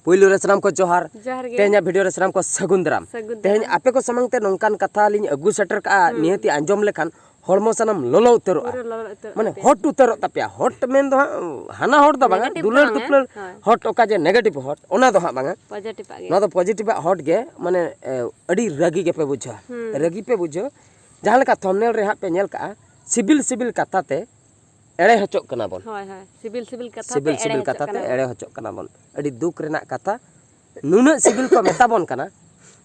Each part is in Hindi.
पुइलु रे सलाम को जोहार जोहार गे तेहना वीडियो रे सलाम को सगुंदराम तेहन आपे को समंग ते नोंकान कथा लिंग अगु सेटर का नियति आंजम लेखान हड़मो सनम लोलो उतरो माने हॉट उतरो तपिया हॉट मेन दो हाना हॉट दो बांगा दुलर दुलर हॉट ओका जे नेगेटिव हॉट ओना दो हा बांगा पॉजिटिव आगे ना तो पॉजिटिव हॉट गे माने अडी रगी के पे बुझा रगी पे बुझो जहां लेका थंबनेल रे हा पे नेल का सिबिल सिबिल कथा ते एड़े हचोक कना बोन हाय हाय सिबिल कथा ते एड़े हचोक कना बोन अडी दुख रेना कथा नुना सिबिल को मेता बोन कना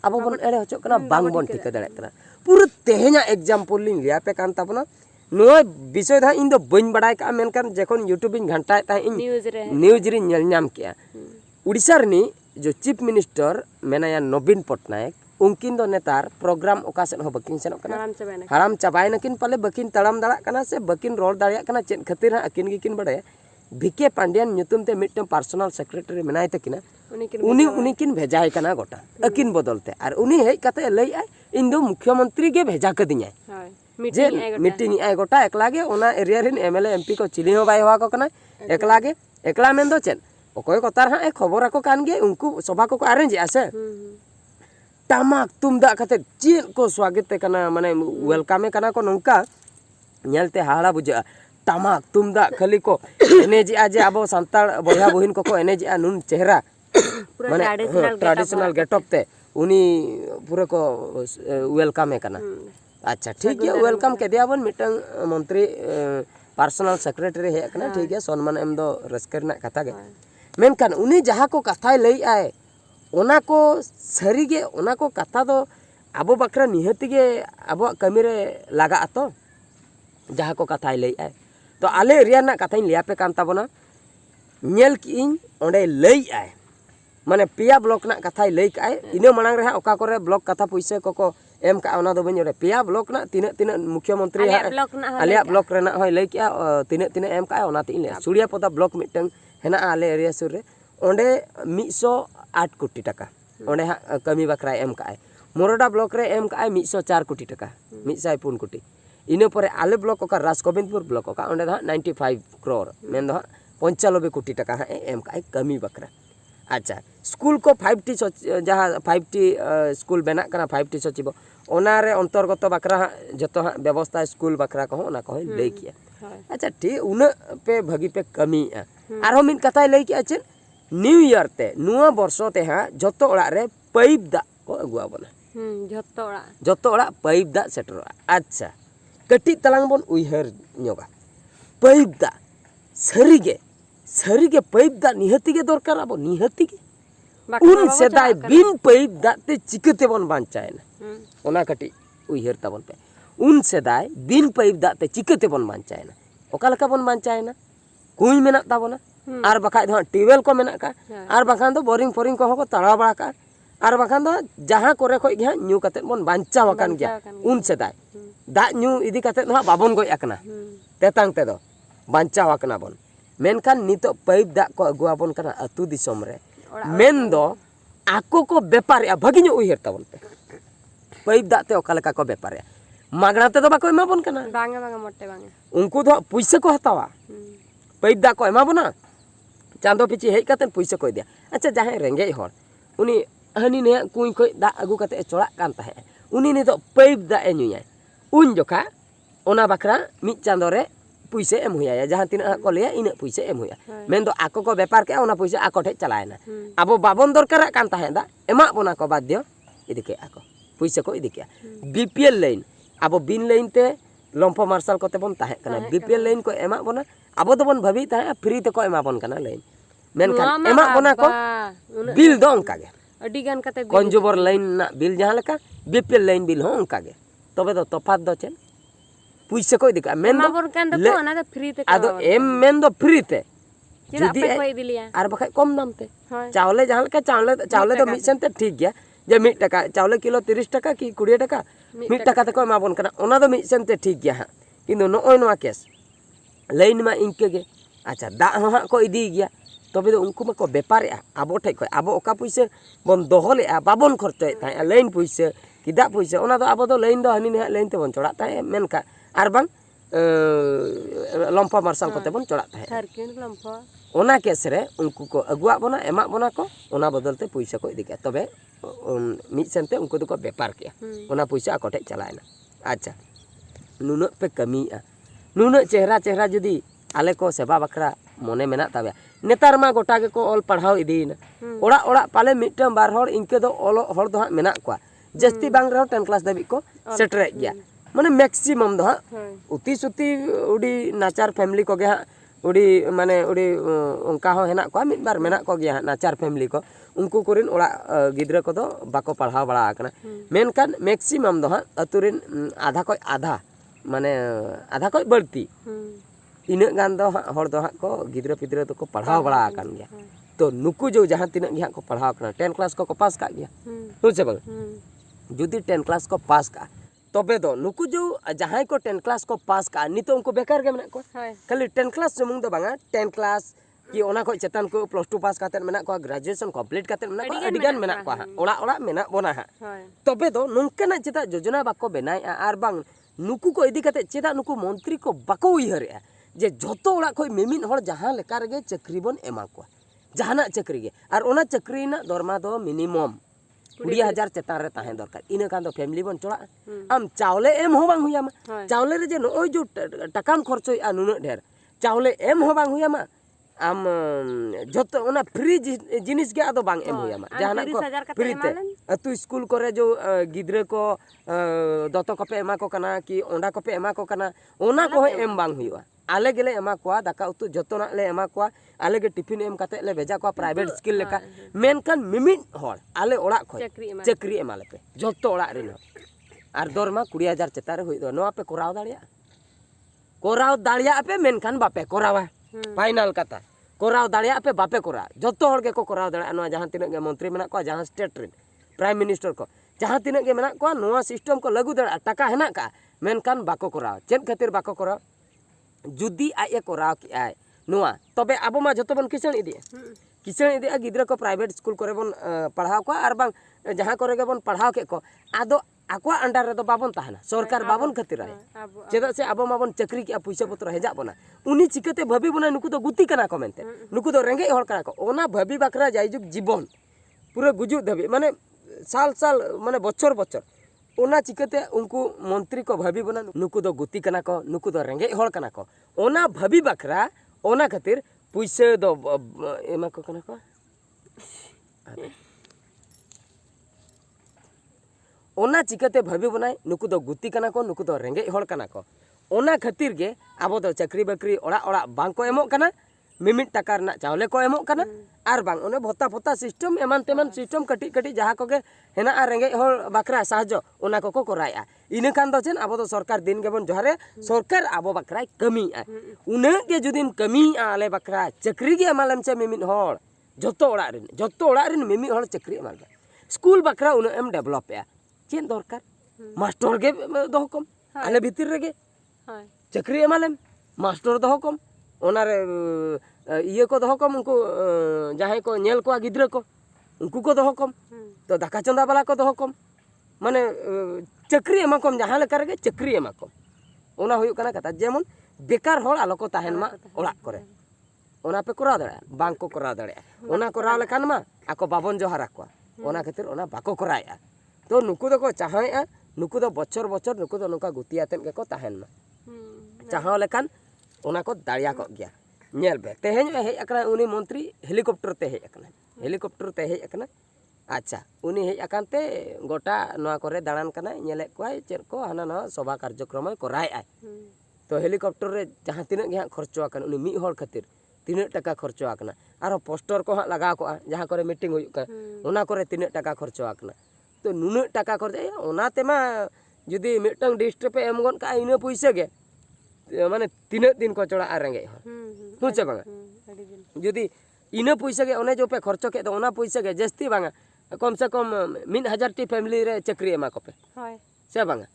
अब बोन एड़े हचोक कना बांग बोन ठीक दड़े कना पूरा तेहना एग्जांपल लिन लिया पे कान ताबना नुआ विषय धा इन दो बइन बडाय का मेनकान जेखन यूट्यूब इन घंटाय ता इन न्यूज रे नेल नाम किया उड़ीसा रनी जो चीफ मिनिस्टर मेनाया नवीन पटनायक उनकिन दो नेतार प्रोग्राम ओका से हो बकिन सेनो कना हाराम चाबाय नकिन पाले बकिन तड़ाम दड़ा कना से बकिन रोड दाड़िया कना चेन खातिर अकिन गिकिन बड़े भिके पांड्यान ᱧᱩᱛᱩᱢ ते मिटम पर्सनल सेक्रेटरी मेनाय तकिना उनी किन भेजाय कना गोटा अकिन बदलते और उनी हेज कते लई आय इन दो मुख्यमंत्री के भेजा कदिया जे मीटिंग आय गोटा एकला गे ओना एरिया रिन एमएलए एमपी को चिली हो बाय होवा को कना एकला मेन दो चेन ओकोय कोतार हा खबर आको कान गे उनको सभा को अरेंज आसे टामाक तुमदा कते चेन को स्वागत कना माने वेलकम कना को नौका नेलते हाड़ा बुझा टामाक तुमदा खाली को एनेज आज अब संताल बया बहिन को एनेज नुन चेहरा माने ट्रेडिशनल गेटअप ते उनी पूरा को वेलकम कना अच्छा ठीक है वेलकम के दिया बन मिटंग मंत्री पर्सनल सेक्रेटरी हे कना ठीक है सम्मान एम दो रस्कर ना कथा गे मेनकान उनी जहां को कथा लई आए ओना को सरी गे ओना को कथा दो आबो बकरा निहति गे आबो कमी रे लागा तो जहां को कथा लई आए तो आले एरिया ना कथा लिया पे कान ताबना नेल की इन ओंडे लई आए माने पिया ब्लॉक ना कथा लई काए इने मणांग रे ओका करे ब्लॉक कथा पैसे को एम का ओना दो बनि पिया ब्लॉक ना तीन तीन मुख्यमंत्री आलिया ब्लॉक रे ना होय लई किया तीन तीन एम का ओना तीन ले सुड़िया पदा ब्लॉक मिटंग हेना आले एरिया सुर रे ओंडे 108 कोटी टाका ओंडे कमी बकरा एम का मोरडा ब्लॉक रे एम का 104 कोटी टाका 104 कोटी इने परे आले ब्लॉक का राजगोविंदपुर ब्लॉक का ओंडे 95 करोड़ मेन दो 95 कोटी टाका एम का कमी बकरा अच्छा स्कूल को 5T जहाँ 5T स्कूल बना कना 5T सचिव ओनारे अंतर्गत बकरा जतो व्यवस्था स्कूल बकरा को ओना को लई किया अच्छा ठीक उन पे भगी पे कमी आरो मिन कथा लई किया छे न्यू ईयर ते नुआ वर्षो ते हा जतो ओड़ा रे पाइप दा को अगुआ बना जतो ओड़ा पाइप दा सेटर अच्छा कटी तलांग बोन उइहर न्योगा पाइप दा सरी के पाइप दा निहति के दरकार अब निहति के उन सेदाय बिन पाइप दा ते चिकते बन बांचायना ओना कटी उइहर ताबन पे उन सेदाय बिन पाइप दा ते चिकते बन बांचायना ओका लका बन बांचायना कुई मेना ताबना आर बखाय दो ट्यूबवेल को मेना का आर बखान दो बोरिंग फोरिंग को हो तड़ा बड़ा का आर बखान दो जहां करे खय गे न्यू कते बन बांचा वकान गया उन सेदाय दा न्यू इदी कते दो बाबन गय आकना तेतांग ते दो बांचा वकना बन मेनकान नितो पाइप दा को अगुआ बन कना अतु दिसम रे मेन दो आको को व्यापार भागी न्यू उइहर ताबन पे पाइप दा ते ओका लका को व्यापार मागना ते दो बाको एमा बन कना बांगा मोटे बांगा उनको दो पैसा को हतावा पाइप दा को एमा बना चांदो पिछे हेज कते पैसा को दिया अच्छा जहां रेंगे हर उनी हनी ने कुई खय दा अगु कते चोड़ा कान ताहे उनी ने तो पाइप दा ए नुया उन जोखा ओना बकरा मि चांदो रे पैसे एम हुया जहां तिना को लिया इन पैसे एम हुया मेन दो आको को व्यापार के ओना पैसा आको ठे चलायना अब बाबन दरकार कान ताहे दा एमा बोना को बाध्य इदि के आको पैसा को इदि के बीपीएल लाइन अब बिन लाइन ते लंफो मार्शल कोते बन ताहे कना बीपीएल लाइन को एमा बोना अब तो बन भाभी ताहे फ्री ते को एमा बन कना लाइन मेनखान एमा बोना को बिल दो अंका गे अडी गान कते कंज्यूमर लाइन ना बिल जहां लका बीपीएल लाइन बिल हो अंका गे तबे तो तफात दो चेन पैसा को इदि का मेन दो ओना दो फ्री ते आदो एम मेन दो फ्री ते जुदी पे कोई दिलिया आर बखा कम दाम ते चावले जहां लका चावले तो मिशन ते ठीक गया जे 1 टाका चावले किलो 30 टाका की 20 टाका 1 टाका ते को एमा बन कना ओना दो मिशन ते ठीक गया किंतु नोय नोआ केस लाइन मा इनके गे अच्छा दा हा को इदी गया तबे तो उनको को व्यापार अब ठे को अब ओका पैसे बन दोहले बाबन खर्चे ताए लाइन पैसे किदा पैसे ओना दो अब दो लाइन दो हनी ने लाइन ते बन चोड़ा ताए मेनका आर बांग लम्फा मार्शल कोते बन चढ़ा तहे सार्किन लम्फा ओना केस रे उनको को अगुआ बना एमा बना को ओना बदलते पैसा को इदी के तबे मिद सेनते उनको तो को व्यापार के ओना पैसा आकोटे चलायना अच्छा नुन पे कमी नुन चेहरा चेहरा जुदी आले को सेवा बकरा मने मेना तबे नेतार मा गोटा के को ऑल पढ़ाव इदीना ओड़ा ओड़ा पाले मिटम बार हर इनके दो ऑल हर दो मेना को जस्ती बांग रहो 10 क्लास दबी को सेटरे गया माने मैक्सिमम दो उती सुती उडी नाचार फैमिली को गया उडी माने उडी उनका हो हेना को मिद बार मेना को गया नाचार फैमिली को उनको कोरिन ओड़ा गिद्रा को दो बाको पढ़ाव बड़ा आकना मेनकान मैक्सिमम दो अतुरिन आधा को आधा माने आधा को बढ़ती इन गान दो हर दो को गिद्रा पिद्रा तो को पढ़ाव बड़ा आकन गया तो नुकु जो जहां तिनक गया को पढ़ाव करना 10 क्लास को पास का गया बुझे बल जुदी 10 क्लास को पास का तबे दो नुकु जो जहां को 10 क्लास को पास का नितो उनको बेकार के मेना को खाली 10 क्लास सुमुंग दो बांगा 10 क्लास कि ओना को चेतन को +2 पास काते मेना को ग्रेजुएशन कंप्लीट काते मेना को अडिगान मेना को ओड़ा ओड़ा मेना बोना हा तबे दो नुंकना चेता योजना बाको बनाय आर बांग नुकु को इदी काते चेदा नुकु मंत्री को बाको उयहरे जे जोतो ओड़ा को मिमिन हर जहां लेका रे चाकरी बन एमा को जहाना चाकरी गे आर ओना चाकरी ना दरमा दो मिनिमम 20,000 चेतान रे ताहे दरकार इन कान दो फैमिली बन चोड़ा आम चावले एम हो बांग हुयामा चावले रे जे नोय जो टकाम खर्चोय आ नुन ढेर चावले एम हो बांग हुयामा आम जतो ओना फ्री जिनिस के आदो बांग एम हुयामा जहाना को फ्री ते अतु स्कूल करे जो गिद्रे को दतो को पे एमा को कना कि ओंडा को पे एमा को कना ओना को एम बांग हुआ आले गेले एमा को दाका उतु जतोना ले एमा को आले गे टिफिन एम काते ले भेजा को प्राइवेट स्किल लेका मेनकान मिमिन हर आले ओड़ा खो चाकरी एमा लेपे जतो ओड़ा रिन आर दरमा 20,000 चेता रे होई दो नोआ पे कोराव दाड़िया पे मेनकान बापे कोरावा फाइनल कथा कोराव दाड़िया पे बापे कोरा जतो हर के को कोराव दाड़िया नोआ जहां तिनक गे मंत्री मेना को जहां स्टेट रिन प्राइम मिनिस्टर को जहां तिनक गे मेना को नोआ सिस्टम को लागू दाड़ा टाका हेना का मेनकान बाको कोराव चेद खातिर बाको कोराव जुदी आए कोराव कि आए नोआ तबे आबो मा जतो बन किसण इदिया गिद्रा को प्राइवेट स्कूल करे बन पढ़ाव को आर बांग जहां करे गे बन पढ़ाव के को आदो आकवा अंडर रे दो बाबन ताहना सरकार बाबन खातिर आए चेदा से आबो माबन चाकरी के पैसा पत्र हेजा बना उनी चिकते भाबी बना नुकु दो गुती कना को मेनते नुकु दो रेंगे हर कना को ओना भाबी बाकरा जायजुग जीवन पूरा गुजु धबी माने साल साल माने बच्चर बच्चर ओना चिकते उनको मंत्री को भाबी बना नुकु दो गुती कना को नुकु दो रेंगे हर कना को ओना भाबी बाकरा ओना खातिर पैसा दो एमा को कना को ओना चिकते भाबी बनाय नुकु दो गुती कना को नुकु दो रेंगे हर कना को ओना खातिर गे आबो दो चाकरी बाकरी ओड़ा ओड़ा बांग को एमो कना मिमिट टाका रना चावले को एमो कना आर बांग ओने भत्ता भत्ता सिस्टम एमान तेमान सिस्टम कटी कटी जहां को गे हेना आ रेंगे हर बाकरा साहाज्य ओना को को कराया इने कान दो चेन आबो दो सरकार दिन गेबन जोहारे सरकार आबो बाकरा कमी आ उने के जुदिम कमी आले बाकरा चाकरी गे एमालम से मिमिट हर जतो ओड़ा रिन मिमिट हर चाकरी एमाल स्कूल बाकरा उने एम डेवलप या चेन दरकार मास्टर गे दो कम आले भीतर रे गे चाकरी एमालम मास्टर दो कम ओना रे इये को दो कम उनको जहां को नेल को गिद्रा को उनको को दो कम तो दाका चंदा वाला को दो कम माने चाकरी एमा कम जहां लेका रे चाकरी एमा कम ओना हुयु कना कथा जेमन बेकार हर आलो को ताहेन मा ओड़ा करे ओना पे कोरा दाड़ा बांग को कोरा दाड़ा ओना कोरा लेखान मा आको बाबन जोहारा को ओना खातिर ओना बाको कोराया तो नुकु दो को चाहया नुकु दो बच्चर बच्चर नुकु दो नोका गुतियातेन के को ताहेन मा चाहव लेखान ओना को दाड़िया को गया नेल बे तेहेन हे अकना उनी मंत्री हेलीकॉप्टर ते हे अकना अच्छा उनी हे अकानते गोटा नोआ करे दाड़ान कना नेले कोय चेर को हाना ना सभा कार्यक्रम कराय आय तो हेलीकॉप्टर रे जहां तिना गे खर्चो आकन उनी मी हर खातिर 3 टाका खर्चो आकना आरो पोस्टर को लगा को जहां करे मीटिंग हुई का ओना करे 3 टाका खर्चो आकना तो नुन टाका खर्च ओना तेमा जुदी मिटंग डिस्ट्रिक्ट पे एम गन का इना पैसा गे माने 3 दिन को चोड़ा आ रेंगे हुचे बांगा जुदी इना पैसा गे ओने जो पे खर्चो के तो ओना पैसा गे जस्ती बांगा कम से कम 1000 टी फैमिली रे चाकरी एमा को पे से बांगा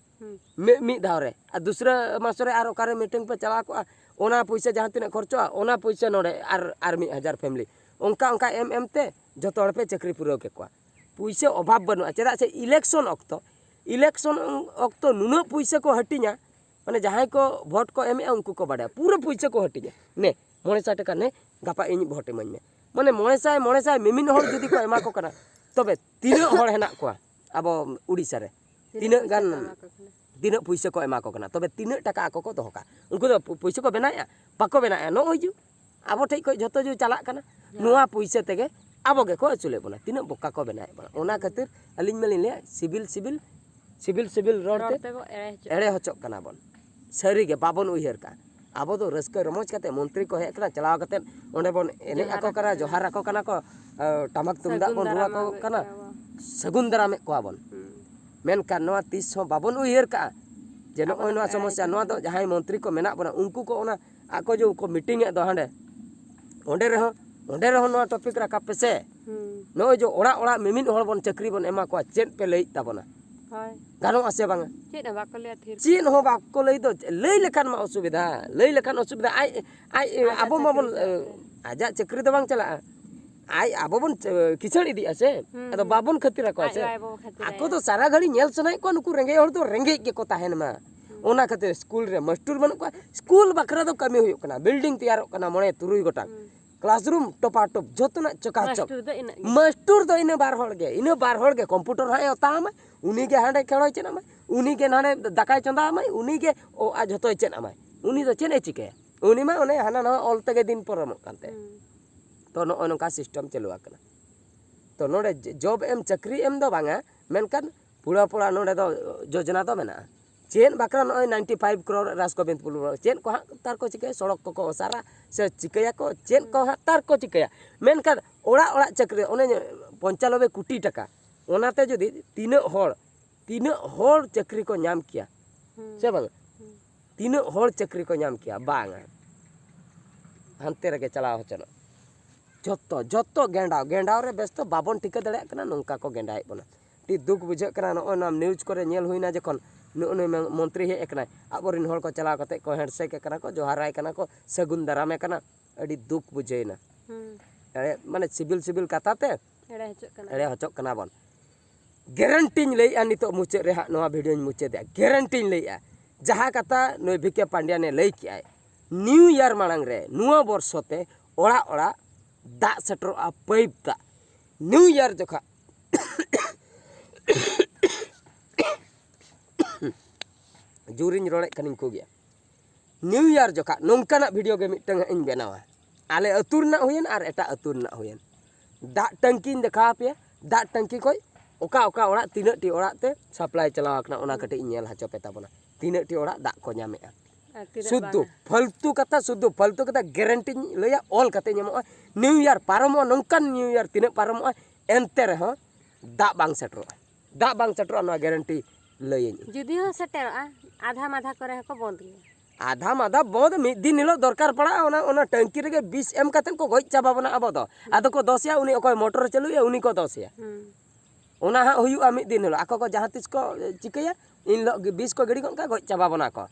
मी धाव रे आ दूसरा मास रे आर ओकारे मीटिंग पे चला को ओना पैसा जहां तिना खर्चो ओना पैसा नोडे आर 1000 फैमिली ओंका ओंका एम ते जतो हड़ पे चाकरी पूरा के को पैसा अभाव बनु चेदा से इलेक्शन अक्तो नुना पैसा को हटिना माने जहां को भोट को एम उनको को बाड़ा पूरा पैसा को हटिया ने 900 टाका ने गापा इन भोट इमाñ में माने 900 मिमिन हर जुदी को एमा को कना तबे तीना हर हेना को अब उड़ीसा रे तीना गान तीना पैसा को एमा को कना तबे तीना टाका आको को दोका उनको तो पैसा को बनाया बाको बनाया नो हिजू अब ठेक को जतो जो चला कना नुआ पैसा तेगे अब गे को अचुले बना तीना बोका को बनाए बना ओना खातिर अलिन मलिन ले सिविल रोडते एड़े हचोक कना बन सारी गे बाबन उहर का अब तो रस्क रमोज कते मंत्री को हेक कना चलाव कते ओंडे बन एने आको करा जोहार आको कना को टमक तुमदा बन रुआ को कना सगुन दाराम को बन मेन का नवा 30 हो बाबन उहर का जे नोय नवा समस्या नवा दो जहां मंत्री को मेना बना उनको को ओना आको जो को मीटिंग ए दो हांडे ओंडे रहो नवा टॉपिक रखा पे से नोय जो ओड़ा ओड़ा मिमिन हर बन चक्री बन एमा को चेन पे लई ताबना गानो आसे बांगा चीन हो बाको लई दो लई लेखान मा असुविधा आई आबो माबन आजा चक्री दो बांग चला आई आबो बन किचड़ इदी आसे अदो बाबन खातिर को आसे आको तो सारा घड़ी नेल सनाय को नुकु रेंगे हर तो रेंगे के को ताहेन मा ओना खातिर स्कूल रे मास्टर बन को स्कूल बकरा दो कमी हुयो कना बिल्डिंग तैयार कना मणे तुरुई गोटा क्लासरूम टोपाटोप जोतना चकाचक मास्टर दो इन बार हड़ गे कंप्यूटर हाय ओताम उनी के हांडे खेड़ो चेना उनी के नाडे दाकाय चंदा उनी के ओ आ जतो चेना उनी दो चेने चिके उनी मा ओने हाना ना ऑल तगे दिन परम कांते तो नो नका सिस्टम चलु आकना तो नोडे जॉब एम चक्री एम दो बांगा मेनकान पुड़ा नोडे दो योजना दो मेना चेन बकरा नो 95 करोड़ राजगोविंदपुर चेन को तार को चिके सड़क को सारा से चिकया को चेन को तार को चिकया मेनकान ओड़ा ओड़ा चक्री ओने 95 कोटी टाका ओनाते जदि तीना हर चक्री को नाम किया से बांग तीना हर चक्री को नाम किया बांग हानते रगे चलाव हचनो जतो गेंडाव रे बेस तो बाबन टिका दड़े कना नोंका को गेंडाय बना टी दुख बुझे कना नो नाम न्यूज करे नेल हुइना जखन नुने मंत्री हे एकना आबोरिन हर को चलाव कते को हेडसे के कना को जोहाराय कना को सगुन दारामे कना अडी दुख बुझेना माने सिविल कथाते एड़े हचोक कना बन गारंटी लैया नितो मुचे रे नवा वीडियो मुचे दे गारंटी लैया जहां कथा नय भिके पांड्या ने लई किया न्यू ईयर मांग रे नुआ वर्षते ओड़ा ओड़ा दा सेटर आ पाइप दा न्यू ईयर जखा जुरिन रोड़े कनिन को गया न्यू ईयर जखा नोंकाना वीडियो गे मिटंग इन बनावा आले अतुर ना हुयन आर एटा अतुर ना हुयन दा टंकी देखा पे दा टंकी कोई ओका ओड़ा तीनटी ओड़ा ते सप्लाई चलाव कना ओना कटे नेल हचो पे ताबना तीनटी ओड़ा दा को ᱧᱟᱢᱮᱜᱼᱟ शुद्ध फालतू कथा गारंटी लैया ऑल कते ᱧᱟᱢᱚᱜᱼᱟ न्यू ईयर पारमो नोंकान न्यू ईयर तीना पारमो एनते रहो दा बांग सेटरो ना गारंटी लैयኝ जुदी हो सेटरआ आधा माधा करे को बंद गया आधा माधा बंद मिद दिन हिलो दरकार पड़ा ओना टंकी रे 20 एम कतेन को गoj चाबा बना अब दो आदो को दोसिया उनी ओको मोटर चलुया उनी को दोसिया ओना हा हुयुआ मिद दिन हिलो आको को जहां तिस को चिकया इन लो 20 को गड़ी का गoj चाबा बना को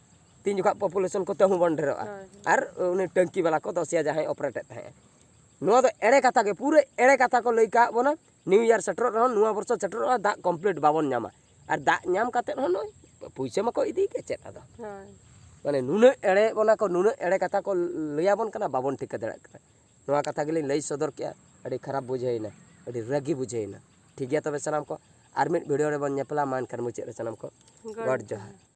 तीन जुका पॉपुलेशन को तहु बन ढेरोआ आर उनी टंकी वाला को दोसिया जहां ऑपरेट है नो दो एड़े कथा के पूरे एड़े कथा को लई का बना न्यू ईयर सेटर रहो नुआ वर्ष सेटर दा कंप्लीट बाबन ᱧᱟᱢᱟ आर दा ᱧᱟᱢ काते हो नय पैसा मको इदी के चेत आदो माने नुने एड़े बना को नुने एड़े कथा को लैयाबन कना बाबन ठिक दड़ा कना नुआ कथा गेली लई सदर के अडी खराब बुझेइना अडी रागी बुझेइना ठीक गया तबे सनाम को आर मिड वीडियो रे बन नेपला मान कर मुचे रे सनाम को गॉड जोहार।